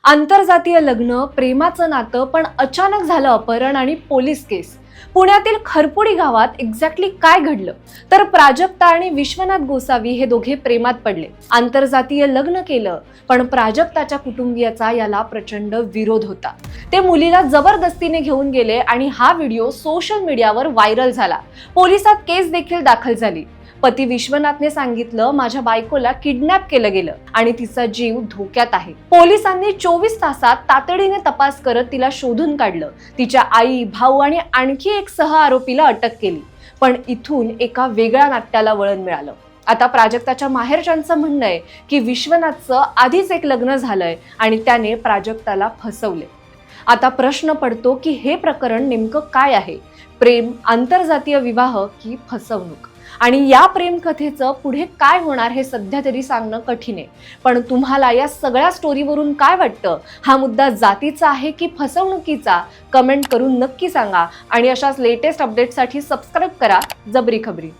आंतरजातीय लग्न, प्रेमाचं नातं, पण अचानक झालं अपहरण आणि पोलीस केस. पुण्यातील खरपुडी गावात एक्झॅक्टली काय घडलं? तर प्राजक्ता आणि विश्वनाथ गोसावी हे दोघे प्रेमात पडले, आंतरजातीय लग्न केलं. पण प्राजक्ताच्या कुटुंबियाचा याला प्रचंड विरोध होता. ते मुलीला जबरदस्तीने घेऊन गेले आणि हा व्हिडिओ सोशल मीडियावर व्हायरल झाला. पोलिसात केस देखील दाखल झाली. पती विश्वनाथने सांगितलं, माझ्या बायकोला किडनॅप केलं गेलं आणि तिचा जीव धोक्यात आहे. पोलिसांनी 24 तासात तातडीने तपास करत तिला शोधून काढलं. तिच्या आई, भाऊ आणि आणखी एक सह आरोपीला अटक केली. पण इथून एका वेगळ्या नाट्याला वळण मिळालं. आता प्राजक्ताच्या माहेरच्यांचं म्हणणं आहे की विश्वनाथचं आधीच एक लग्न झालंय आणि त्याने प्राजक्ताला फसवले. आता प्रश्न पडतो की हे प्रकरण नेमकं काय आहे? प्रेम, आंतरजातीय विवाह की फसवणूक? आणि या प्रेम कथेचं पुढे काय होणार हे सध्या तरी सांगणं कठीण आहे. पण तुम्हाला या सगळ्या स्टोरीवरून काय वाटतं? हा मुद्दा जातीचा आहे की फसवणुकीचा? कमेंट करून नक्की सांगा आणि अशाच लेटेस्ट अपडेटसाठी सबस्क्राईब करा जबरी खबरी.